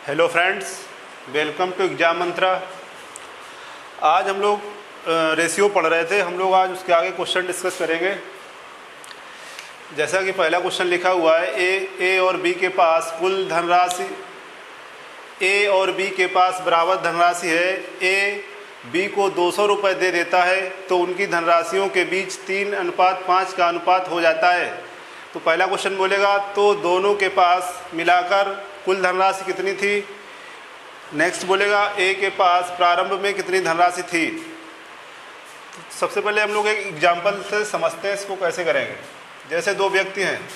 Hello friends, welcome to exam Mantra. आज हम लोग रेशियो पढ़ रहे थे। हम लोग आज उसके आगे क्वेश्चन डिस्कस करेंगे। जैसा कि पहला क्वेश्चन लिखा हुआ है, ए और बी के पास कुल धनराशि, ए और बी के पास बराबर धनराशि है। ए बी को 200 रुपये दे देता है तो उनकी धनराशियों के बीच 3:5 का अनुपात हो जाता है। तो पहला क्वेश्चन बोलेगा तो दोनों के पास मिलाकर कुल धनराशि कितनी थी। नेक्स्ट बोलेगा ए के पास प्रारंभ में कितनी धनराशि थी। तो सबसे पहले हम लोग एक एग्जाम्पल से समझते हैं इसको कैसे करेंगे। जैसे दो व्यक्ति हैं,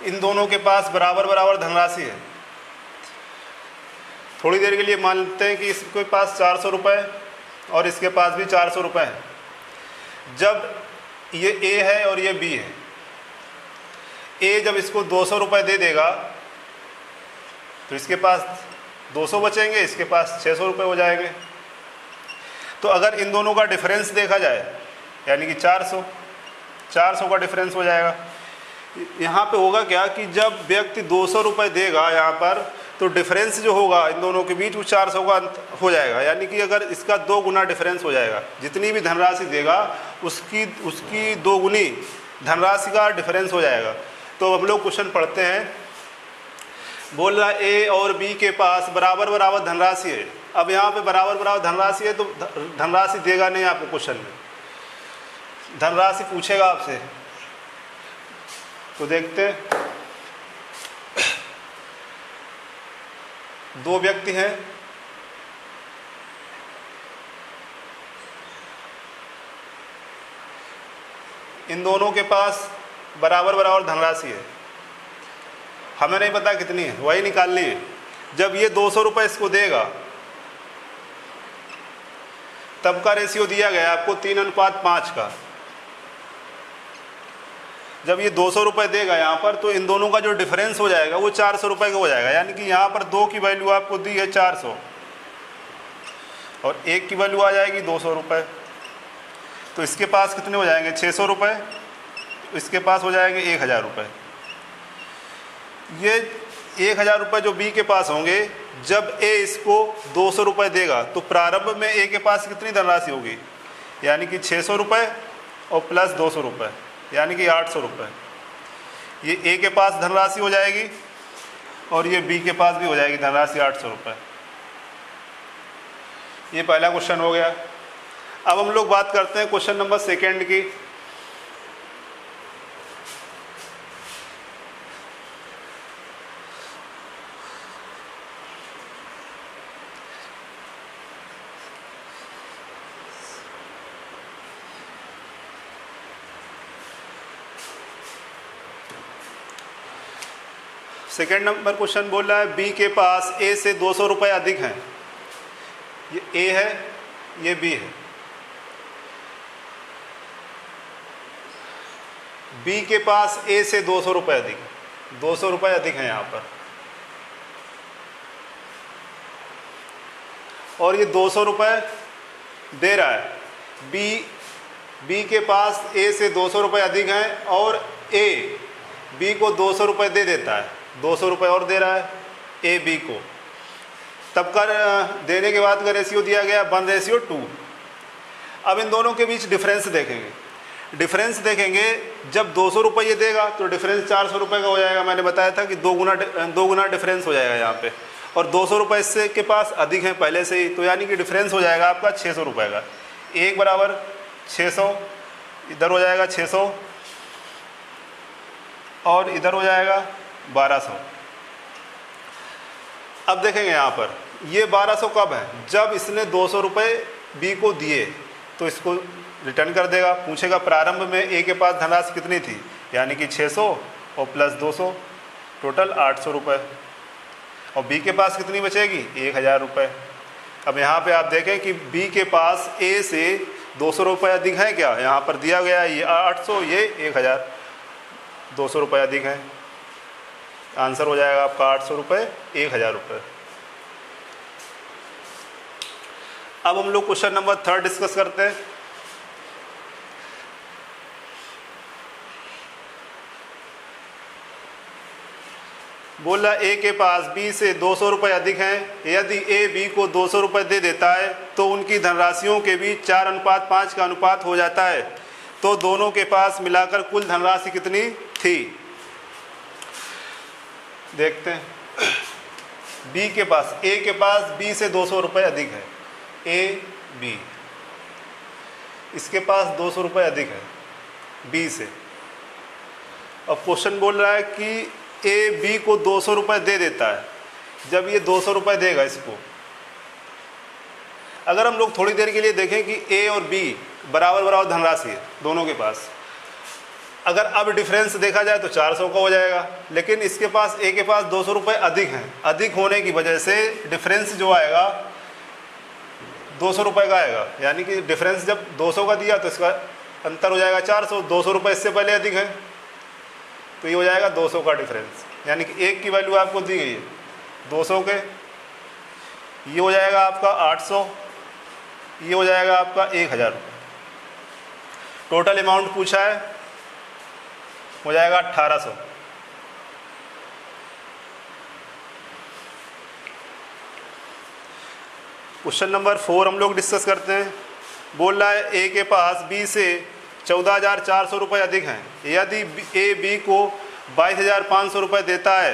इन दोनों के पास बराबर बराबर धनराशि है। थोड़ी देर के लिए मान लेते हैं कि इसके पास 400 रुपये और इसके पास भी 400 रुपये है। जब ये ए है और ये बी है, ए जब इसको 200 रुपये दे देगा तो इसके पास 200 बचेंगे, इसके पास 600 रुपये हो जाएंगे। तो अगर इन दोनों का डिफरेंस देखा जाए, यानी कि 400 का डिफरेंस हो जाएगा। यहाँ पे होगा क्या कि जब व्यक्ति 200 रुपये देगा यहाँ पर, तो डिफरेंस जो होगा इन दोनों के बीच वो 400 का हो जाएगा। यानी कि अगर इसका 2 गुना डिफरेंस हो जाएगा, जितनी भी धनराशि देगा उसकी 2 गुनी धनराशि का डिफरेंस हो जाएगा। तो हम लोग क्वेश्चन पढ़ते हैं। बोल रहा ए और बी के पास बराबर बराबर धनराशि है। अब यहाँ पे बराबर बराबर धनराशि है तो धनराशि देगा नहीं आपको क्वेश्चन में, धनराशि पूछेगा आपसे। तो देखते हैं, दो व्यक्ति हैं, इन दोनों के पास बराबर बराबर धनराशि है। हमें नहीं पता कितनी है, वही निकालनी है। जब ये 200 रुपये इसको देगा तब का रेशियो दिया गया आपको 3:5 का। जब ये 200 रुपये देगा यहाँ पर, तो इन दोनों का जो डिफरेंस हो जाएगा वो 400 रुपये का हो जाएगा। यानी कि यहाँ पर 2 की वैल्यू आपको दी है 400 और 1 की वैल्यू आ जाएगी 200 रुपये। तो इसके पास कितने हो जाएंगे 600 रुपये, इसके पास हो जाएंगे 1000 रुपये। ये 1000 रुपये जो बी के पास होंगे, जब ए इसको 200 रुपये देगा तो प्रारंभ में ए के पास कितनी धनराशि होगी, यानी कि 600 रुपये और प्लस 200 रुपये, यानी कि 800 रुपये। ये ए के पास धनराशि हो जाएगी और ये बी के पास भी हो जाएगी धनराशि 800 रुपये। ये पहला क्वेश्चन हो गया। अब हम लोग बात करते हैं क्वेश्चन नंबर 2 की। सेकेंड नंबर क्वेश्चन बोल रहा है बी के पास ए से 200 रुपये अधिक हैं। ये ए है, ये बी है। बी के पास ए से 200 रुपये अधिक, 200 रुपये अधिक हैं यहाँ पर, और ये 200 रुपये दे रहा है। बी के पास ए से 200 रुपये अधिक हैं और ए बी को 200 रुपये दे देता है, 200 रुपये और दे रहा है ए बी को। तब का देने के बाद का रेशियो दिया गया 1:2। अब इन दोनों के बीच डिफरेंस देखेंगे। डिफरेंस देखेंगे, जब 200 रुपये ये देगा तो डिफरेंस 400 रुपये का हो जाएगा। मैंने बताया था कि 2 गुना डिफरेंस हो जाएगा यहाँ पे, और 200 रुपये इससे के पास अधिक हैं पहले से ही, तो यानी कि डिफरेंस हो जाएगा आपका 600 रुपये का। 1 बराबर 600, इधर हो जाएगा 600 और इधर हो जाएगा 1200। अब देखेंगे यहाँ पर ये 1200 कब है, जब इसने 200 रुपये बी को दिए तो इसको रिटर्न कर देगा। पूछेगा प्रारंभ में ए के पास धनराशि कितनी थी, यानी कि 600 और प्लस 200, टोटल 800 रुपये। और बी के पास कितनी बचेगी 1000 रुपये। अब यहाँ पे आप देखें कि बी के पास ए से 200 रुपये अधिक है क्या, यहाँ पर दिया गया है ये 800, ये 1000, 200 रुपये अधिक है। आंसर हो जाएगा आपका 800 रुपये, 1000 रुपये। अब हम लोग क्वेश्चन नंबर 3 डिस्कस करते हैं। बोल रहा ए के पास बी से 200 रुपये अधिक हैं। यदि ए बी को 200 रुपये दे देता है तो उनकी धनराशियों के बीच 4:5 का अनुपात हो जाता है, तो दोनों के पास मिलाकर कुल धनराशि कितनी थी। देखते हैं। बी के पास, ए के पास बी से 200 रुपये अधिक है, ए बी, इसके पास 200 रुपये अधिक है बी से। अब क्वेश्चन बोल रहा है कि ए बी को 200 रुपये दे देता है। जब ये 200 रुपये देगा इसको, अगर हम लोग थोड़ी देर के लिए देखें कि ए और बी बराबर बराबर धनराशि है दोनों के पास, अगर अब डिफरेंस देखा जाए तो 400 का हो जाएगा, लेकिन इसके पास ए के पास 200 रुपये अधिक हैं। अधिक होने की वजह से डिफरेंस जो आएगा 200 रुपये का आएगा, यानी कि डिफरेंस जब 200 का दिया तो इसका अंतर हो जाएगा 400। 200 रुपये इससे पहले अधिक है तो ये हो जाएगा 200 का डिफरेंस, यानी कि एक की वैल्यू आपको दी गई है 200 के, ये हो जाएगा आपका 800, ये हो जाएगा आपका 1000 रुपये। टोटल अमाउंट पूछा है, हो जाएगा 1800। क्वेश्चन नंबर 4 हम लोग डिस्कस करते हैं। बोल रहा है ए के पास बी से 14,400 रुपये अधिक हैं। यदि ए बी को 22,500 रुपये देता है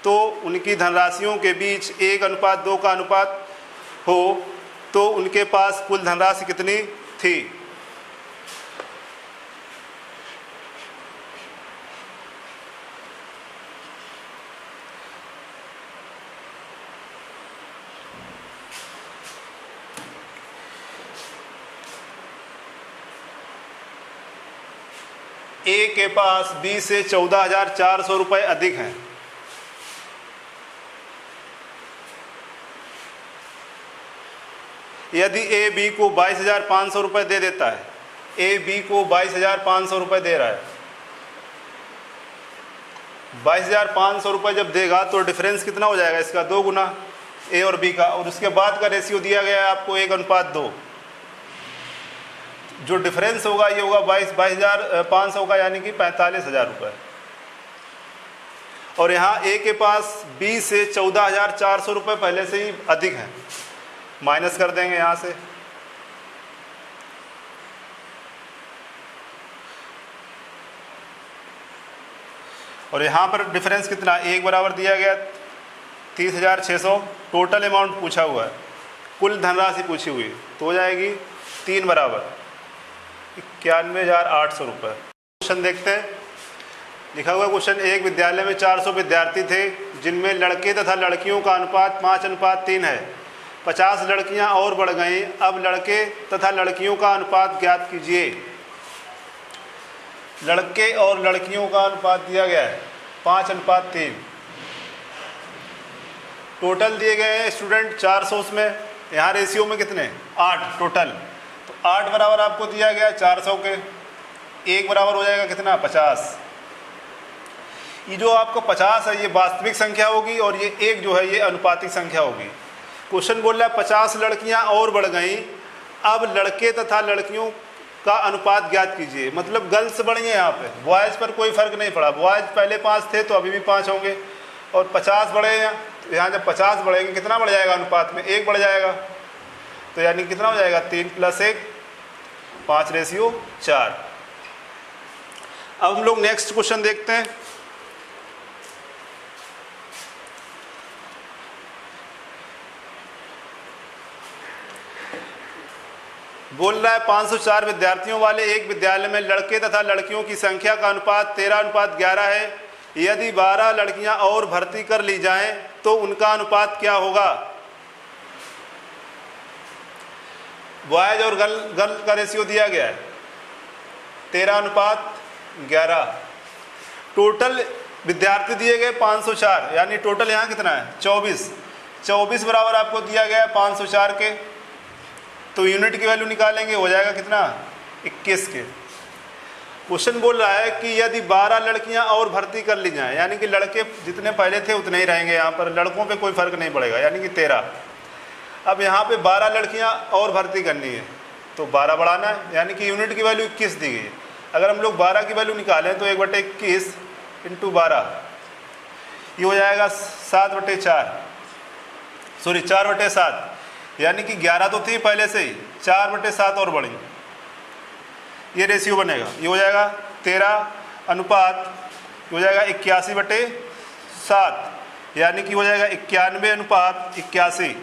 तो उनकी धनराशियों के बीच 1:2 का अनुपात हो, तो उनके पास कुल धनराशि कितनी थी। ए के पास बी से 14,400 रुपये अधिक हैं। यदि ए बी को 22,500 रुपये दे देता है, ए बी को 22,500 रुपये दे रहा है, 22,500 रुपये जब देगा तो डिफरेंस कितना हो जाएगा इसका 2 गुना ए और बी का, और उसके बाद का रेशियो दिया गया है आपको 1:2। जो डिफरेंस होगा ये होगा 22,500 का, यानी कि 45,000 रुपये। और यहाँ ए के पास बी से 14,400 रुपये पहले से ही अधिक हैं, माइनस कर देंगे यहाँ से। और यहाँ पर डिफरेंस कितना, एक बराबर दिया गया 30,600। टोटल अमाउंट पूछा हुआ है, कुल धनराशि पूछी हुई, तो हो जाएगी 3 बराबर 91,800 रुपये। क्वेश्चन देखते हैं। लिखा हुआ क्वेश्चन, एक विद्यालय में 400 विद्यार्थी थे जिनमें लड़के तथा लड़कियों का अनुपात 5:3 है। 50 लड़कियां और बढ़ गईं। अब लड़के तथा लड़कियों का अनुपात ज्ञात कीजिए। लड़के और लड़कियों का अनुपात दिया गया है 5:3। टोटल दिए गए हैं स्टूडेंट 400, उसमें यहाँ रेशियो में कितने 8 टोटल, तो 8 बराबर आपको दिया गया 400 के, 1 बराबर हो जाएगा कितना 50। ये जो आपको 50 है ये वास्तविक संख्या होगी और ये 1 जो है ये अनुपातिक संख्या होगी। क्वेश्चन बोल रहा है 50 लड़कियां और बढ़ गईं, अब लड़के तथा लड़कियों का अनुपात ज्ञात कीजिए। मतलब गर्ल्स बढ़ी हैं यहाँ पे, बॉयज़ पर कोई फर्क नहीं पड़ा। बॉयज़ पहले 5 थे तो अभी भी 5 होंगे, और 50 बढ़े हैं, तो यहाँ जब 50 बढ़ेंगे कितना बढ़ जाएगा अनुपात में 1 बढ़ जाएगा, तो यानी कितना हो जाएगा 3 + 1 5:4। अब हम लोग नेक्स्ट क्वेश्चन देखते हैं। बोल रहा है 504 विद्यार्थियों वाले एक विद्यालय में लड़के तथा लड़कियों की संख्या का अनुपात 13:11 है। यदि 12 लड़कियां और भर्ती कर ली जाएं तो उनका अनुपात क्या होगा। बॉयज और गर्ल का रेशियो दिया गया है 13:11। टोटल विद्यार्थी दिए गए 504, यानी टोटल यहाँ कितना है 24 बराबर आपको दिया गया है 504 के, तो यूनिट की वैल्यू निकालेंगे, हो जाएगा कितना 21 के। क्वेश्चन बोल रहा है कि यदि 12 लड़कियां और भर्ती कर ली जाएं, यानी कि लड़के जितने पहले थे उतने ही रहेंगे, यहाँ पर लड़कों पे कोई फर्क नहीं पड़ेगा, यानी कि 13। अब यहाँ पे 12 लड़कियां और भर्ती करनी है तो 12 बढ़ाना है, यानी कि यूनिट की वैल्यू 21 दी गई है। अगर हम लोग 12 की वैल्यू निकालें तो 1/21 × 12, ये हो जाएगा 7/4, सॉरी 4/7, यानी कि 11 तो थी पहले से ही, 4/7 और बढ़ी, ये रेशियो बनेगा। ये हो जाएगा 13 अनुपात, हो जाएगा 81/7, यानी कि हो जाएगा 91:81।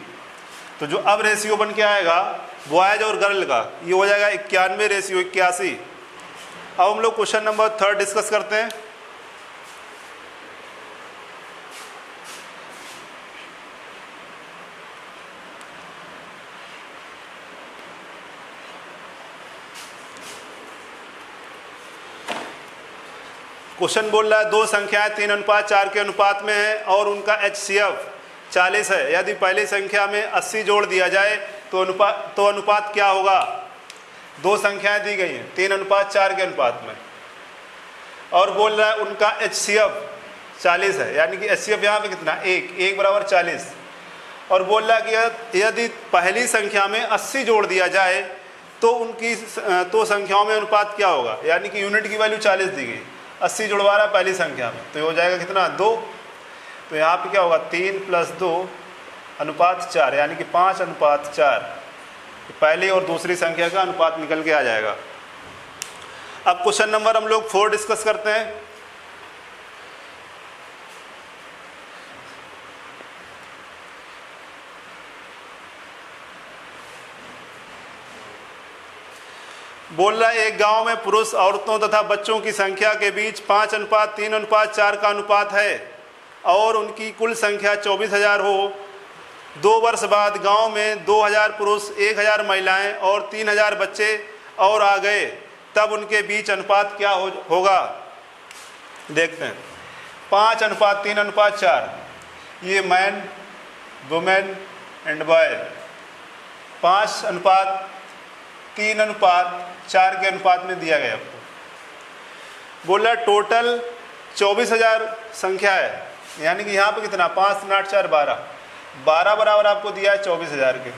तो जो अब रेशियो बन के आएगा बॉयज और गर्ल का, ये हो जाएगा 91:81। अब हम लोग क्वेश्चन नंबर 3 डिस्कस करते हैं। क्वेश्चन बोल रहा है दो संख्याएं 3:4 के अनुपात में है और उनका HCF 40 है। यदि पहली संख्या में 80 जोड़ दिया जाए तो अनुपात क्या होगा। दो संख्याएं दी गई हैं 3:4 के अनुपात में और बोल रहा है उनका HCF 40 है, यानी कि HCF यहाँ पे कितना, 1 = 40। और बोल रहा है कि यदि पहली संख्या में 80 जोड़ दिया जाए तो उनकी संख्याओं में अनुपात क्या होगा, यानी कि यूनिट की वैल्यू 40 दी गई, 80 जुड़वा रहा है पहली संख्या में, तो ये हो जाएगा कितना, 2। तो यहाँ पे क्या होगा, 3 + 2 अनुपात 4, यानी कि 5:4। पहली और दूसरी संख्या का अनुपात निकल के आ जाएगा। अब क्वेश्चन नंबर हम लोग 4 डिस्कस करते हैं। बोल रहा है एक गांव में पुरुष, औरतों तथा बच्चों की संख्या के बीच 5:3:4 का अनुपात है और उनकी कुल संख्या 24,000 हो। 2 वर्ष बाद गांव में 2,000 पुरुष, 1,000 महिलाएं और 3,000 बच्चे और आ गए, तब उनके बीच अनुपात क्या होगा। देखते हैं, 5:3:4, ये मैन, वुमेन एंड बॉय, 5:3:4 के अनुपात में दिया गया आपको। बोला टोटल 24,000 संख्या है, यानी कि यहाँ पे कितना, 5 × 8 = 12, 12 बराबर आपको दिया है 24,000 के।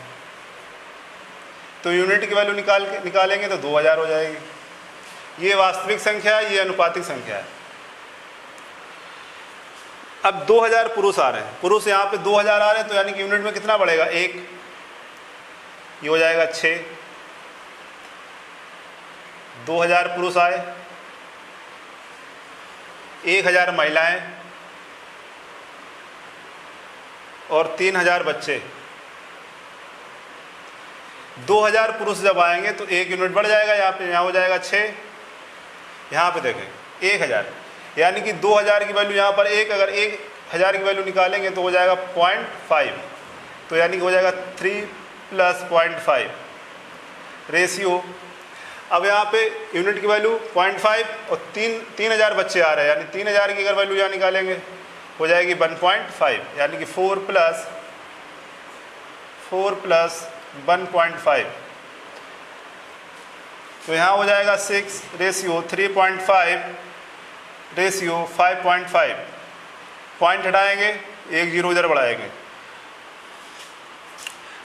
तो यूनिट की वैल्यू निकालेंगे तो 2,000 हो जाएगी। ये वास्तविक संख्या है, ये अनुपातिक संख्या है। अब 2,000 पुरुष आ रहे हैं, पुरुष यहाँ पे 2,000 आ रहे हैं, तो यानी कि यूनिट में कितना बढ़ेगा, 1, ये हो जाएगा 6। 2,000 पुरुष आए, 1,000 महिलाएं और 3,000 बच्चे। 2,000 पुरुष जब आएंगे तो 1 यूनिट बढ़ जाएगा, यहाँ हो जाएगा 6, यहाँ पे देखें 1,000, यानी कि 2,000 की वैल्यू यहाँ पर 1, अगर 1,000 की वैल्यू निकालेंगे तो हो जाएगा 0.5, तो यानी कि हो जाएगा 3 + 0.5 रेशियो। अब यहाँ पे यूनिट की वैल्यू 0.5 और 3,000 बच्चे आ रहे हैं, यानी 3,000 की अगर वैल्यू यहाँ निकालेंगे हो जाएगी 1.5, यानी कि 4 + 1.5, तो यहाँ हो जाएगा 6 रेशियो 3.5 रेशियो 5.5। पॉइंट हटाएंगे, 1 0 इधर बढ़ाएंगे,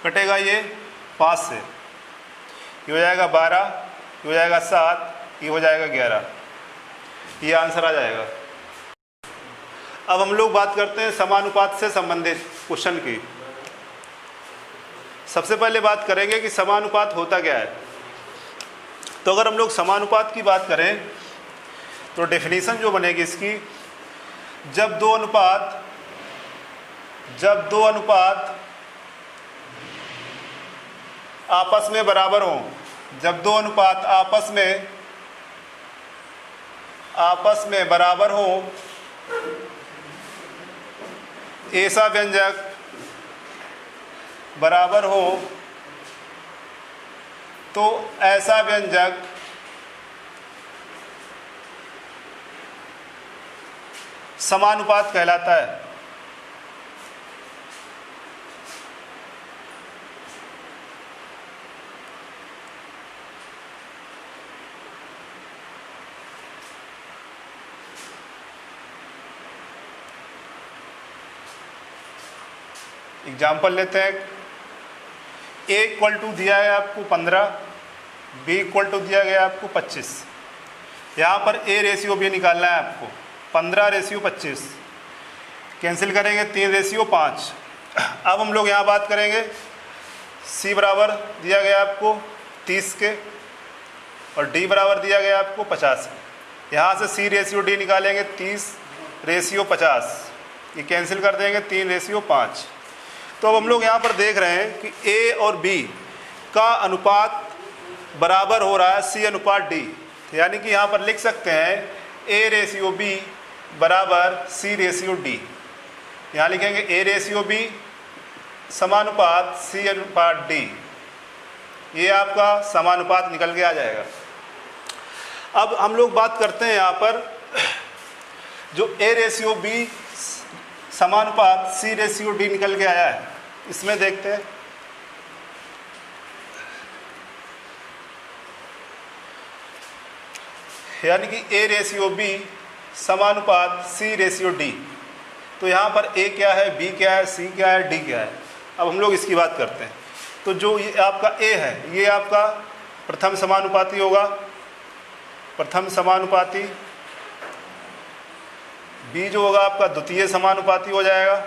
कटेगा ये 5 से, ये हो जाएगा 12, ये हो जाएगा 7, ये हो जाएगा 11, ये आंसर आ जाएगा। अब हम लोग बात करते हैं समानुपात से संबंधित क्वेश्चन की। सबसे पहले बात करेंगे कि समानुपात होता क्या है। तो अगर हम लोग समानुपात की बात करें तो डेफिनेशन जो बनेगी इसकी, जब दो अनुपात आपस में बराबर हों, जब दो अनुपात आपस में बराबर हो, ऐसा व्यंजक बराबर हो, तो ऐसा व्यंजक समानुपात कहलाता है। एग्जाम्पल लेते हैं। A = दिया है आपको 15, B = दिया गया आपको 25। यहाँ पर A रेशियो B निकालना है आपको, 15 रेशियो 25। कैंसिल करेंगे 3:5। अब हम लोग यहाँ बात करेंगे C बराबर दिया गया आपको 30 के और D बराबर दिया गया आपको 50 के। यहाँ से C/D निकालेंगे 30/50, ये कैंसिल कर देंगे 3/5। तो अब हम लोग यहाँ पर देख रहे हैं कि A और B का अनुपात बराबर हो रहा है C/D, यानी कि यहाँ पर लिख सकते हैं A/B बराबर C/D। यहाँ लिखेंगे A/B समानुपात C/D, ये आपका समानुपात निकल के आ जाएगा। अब हम लोग बात करते हैं यहाँ पर जो A/B समानुपात C/D निकल के आया है, इसमें देखते हैं। यानी कि A/B समानुपात C/D। तो यहाँ पर A क्या है, B क्या है, C क्या है, D क्या है। अब हम लोग इसकी बात करते हैं। तो जो ये आपका A है, ये आपका प्रथम समानुपाती होगा, प्रथम समानुपाती। B जो होगा आपका द्वितीय समानुपाती हो जाएगा।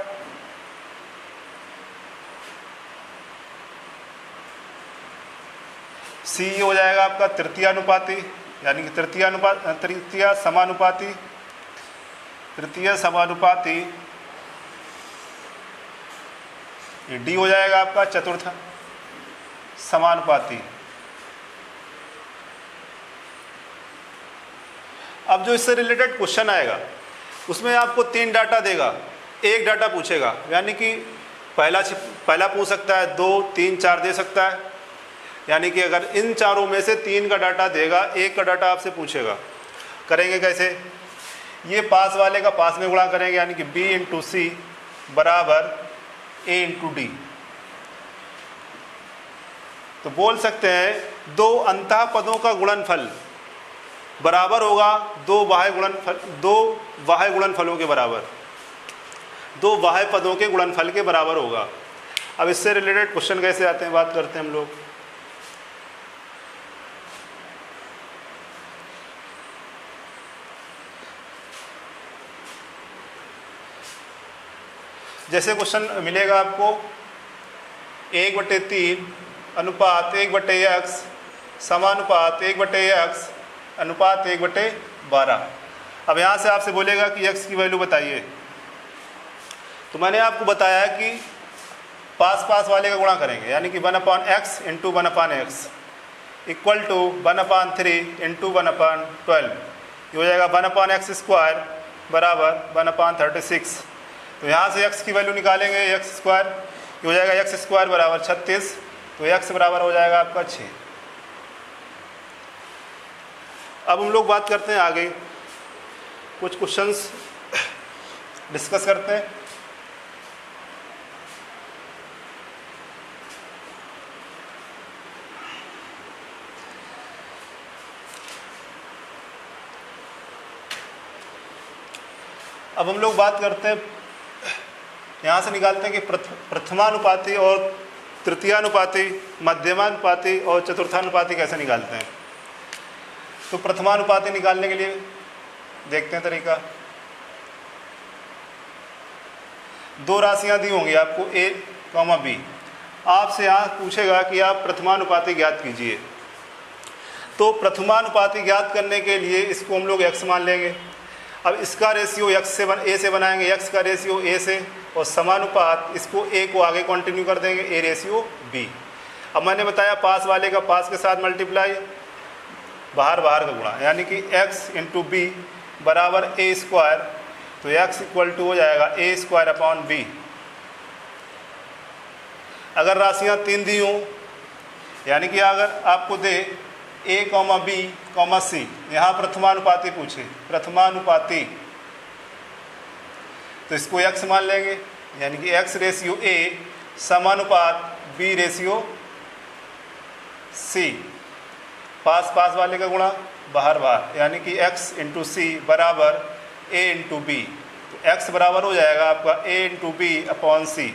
C हो जाएगा आपका तृतीय अनुपाती, यानी कि तृतीय समानुपाती। D हो जाएगा आपका चतुर्थ समानुपाती। अब जो इससे रिलेटेड क्वेश्चन आएगा उसमें आपको 3 डाटा देगा, एक डाटा पूछेगा, यानी कि पहला पूछ सकता है, 2, 3, 4 दे सकता है। यानी कि अगर इन चारों में से 3 का डाटा देगा, एक का डाटा आपसे पूछेगा। करेंगे कैसे, ये पास वाले का पास में गुणा करेंगे, यानी कि B/C बराबर A/D। तो बोल सकते हैं 2 अंतः पदों का गुणनफल बराबर होगा 2 बाह्य गुणनफलों के बराबर, 2 बाह्य पदों के गुणनफल के बराबर होगा। अब इससे रिलेटेड क्वेश्चन कैसे आते हैं, बात करते हैं हम लोग। जैसे क्वेश्चन मिलेगा आपको 1/3 अनुपात 1/x समानुपात 1/x अनुपात 1/12। अब यहाँ से आपसे बोलेगा कि x की वैल्यू बताइए। तो मैंने आपको बताया कि पास वाले का गुणा करेंगे, यानी कि 1/x into 1/x equal to 1/3 into 1/12। ये हो जाएगा 1/x² बराबर 1/36। तो यहाँ से x की वैल्यू निकालेंगे x², ये हो जाएगा x² बराबर 36। तो x बराबर हो जाएगा आपका 6। अब हम लोग बात करते हैं आगे, कुछ क्वेश्चंस डिस्कस करते हैं। अब हम लोग बात करते हैं, यहाँ से निकालते हैं कि प्रथमानुपाती और तृतीयानुपाती, मध्यमानुपाती और चतुर्थानुपाती कैसे निकालते हैं। तो प्रथमानुपाती निकालने के लिए देखते हैं तरीका। 2 राशियाँ दी होंगी आपको A, B। आपसे यहाँ पूछेगा कि आप प्रथमानुपाती ज्ञात कीजिए। तो प्रथमानुपाती ज्ञात करने के लिए इसको हम लोग x मान लेंगे। अब इसका रेशियो A से बनाएंगे, x का रेशियो A से, और समानुपात इसको A को आगे कंटिन्यू कर देंगे A/B। अब मैंने बताया पास वाले का पास के साथ मल्टीप्लाई, बाहर का गुणा, यानी कि x इंटू B बराबर A²। तो x इक्वल टू हो जाएगा A²/B। अगर राशियाँ 3 दी हों, यानी कि अगर आपको दे A, B, C, यहाँ प्रथमानुपाती पूछे, प्रथमानुपाती, तो इसको x मान लेंगे, यानी कि x रेशियो A समानुपात B/C। पास वाले का गुणा, बाहर, यानी कि x इंटू C बराबर A इंटू B। तो x बराबर हो जाएगा आपका A इंटू B/C।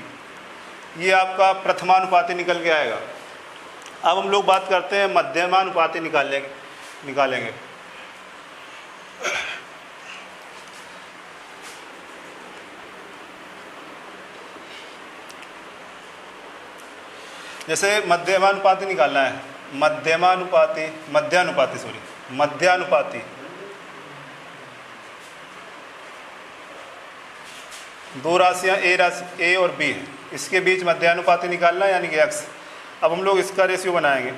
ये आपका प्रथमानुपाती निकल के आएगा। अब हम लोग बात करते हैं मध्यमानुपाती निकालेंगे। जैसे मध्यानुपाती निकालना है, मध्यानुपाती दो राशियाँ ए और बी है, इसके बीच मध्यानुपाती निकालना है यानी कि x। अब हम लोग इसका रेशियो बनाएंगे।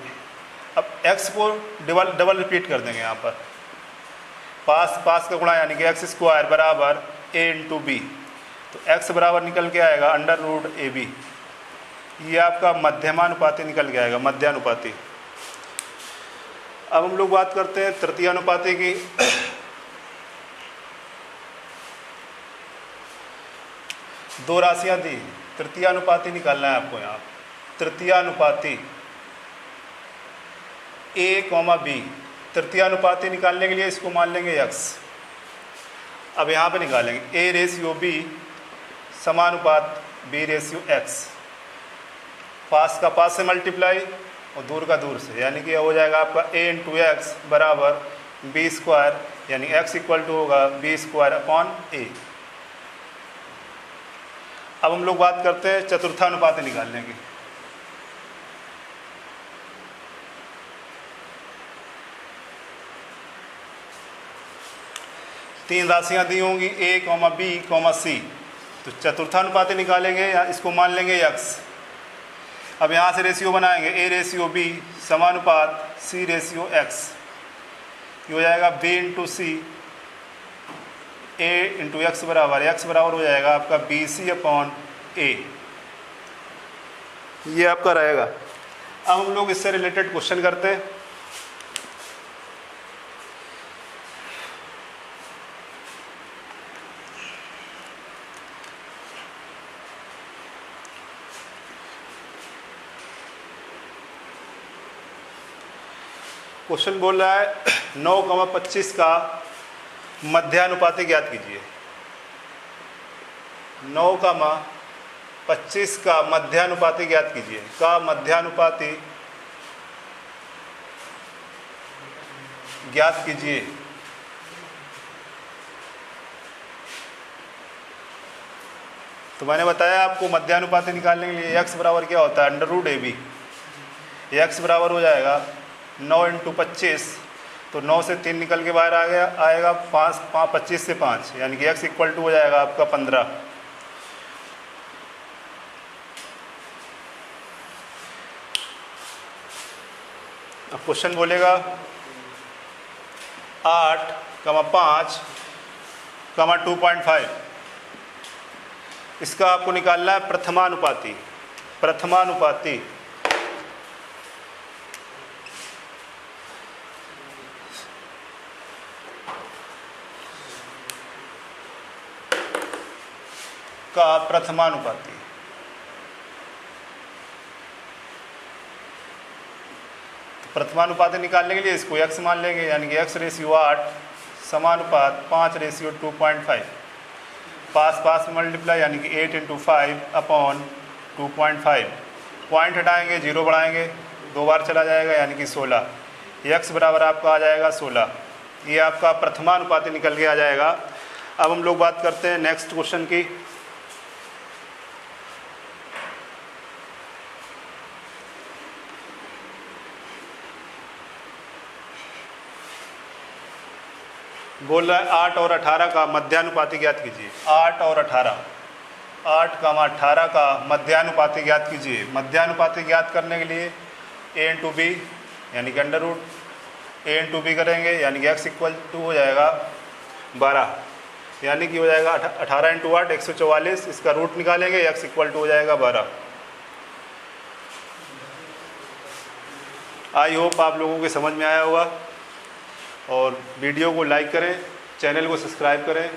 अब x को डबल रिपीट कर देंगे यहाँ पर, पास का गुणा यानी कि x² बराबर a इंटू बी। तो x बराबर निकल के आएगा √AB। ये आपका मध्यमानुपाती निकल के आएगा, मध्यानुपाती। अब हम लोग बात करते हैं तृतीयानुपाती की। दो राशियाँ दी, तृतीयानुपाती निकालना है आपको। यहाँ तृतीयानुपाती a, b, तृतीयानुपाती निकालने के लिए इसको मान लेंगे x। अब यहाँ पे निकालेंगे a/b समानुपात b/x। पास का पास से मल्टीप्लाई और दूर का दूर से, यानी कि हो जाएगा आपका a इंटू x बराबर b², यानी x इक्वल टू होगा b²/a। अब हम लोग बात करते हैं चतुर्थानुपाती निकालने की। तीन राशियां दी होंगी a, b, c। तो चतुर्थानुपाती निकालेंगे या इसको मान लेंगे x। अब यहाँ से रेशियो बनाएंगे a/b समानुपात c/x। ये हो जाएगा b into C, a into x बराबर हो जाएगा आपका bc/a। ये आपका रहेगा। अब हम लोग इससे रिलेटेड क्वेश्चन करते हैं। क्वेश्चन बोल रहा है 9,25 का मध्यानुपाती ज्ञात कीजिए। 9,25 का मध्यानुपाती ज्ञात कीजिए। का मध्यानुपाती ज्ञात कीजिए। तो मैंने बताया आपको मध्यानुपाती निकालने के लिए x बराबर क्या होता है, √AB। x बराबर हो जाएगा 9 इंटू 25, तो 9 से 3 निकल के बाहर आएगा 25 से 5, यानी कि x इक्वल टू हो जाएगा आपका 15। अब क्वेश्चन बोलेगा 8, 5, 2.5। इसका आपको निकालना है प्रथमानुपाती। का प्रथमानुपाती। प्रथमानुपाती निकालने के लिए इसको x मान लेंगे, यानी कि x/8 समानुपात 5/2.5। पास में मल्टीप्लाई, यानी कि 8 इंटू 5/2.5। पॉइंट हटाएंगे, 0 बढ़ाएंगे, 2 बार चला जाएगा, यानी कि 16। x बराबर आपका आ जाएगा 16। ये आपका प्रथमानुपाती निकल के आ जाएगा। अब हम लोग बात करते हैं नेक्स्ट क्वेश्चन की। बोल रहा है 8 और 18 का मध्यानुपाती ज्ञात कीजिए। 8 और 18 का मध्यानुपाती ज्ञात कीजिए। मध्यानुपाती ज्ञात करने के लिए a इंटू बी, यानी कि √a इंटू बी करेंगे, यानी कि x इक्वल टू हो जाएगा 12, यानी कि हो जाएगा 18 इंटू 8 144। इसका रूट निकालेंगे, x इक्वल टू हो जाएगा 12। आई होप आप लोगों के समझ में आया होगा। और वीडियो को लाइक करें, चैनल को सब्सक्राइब करें।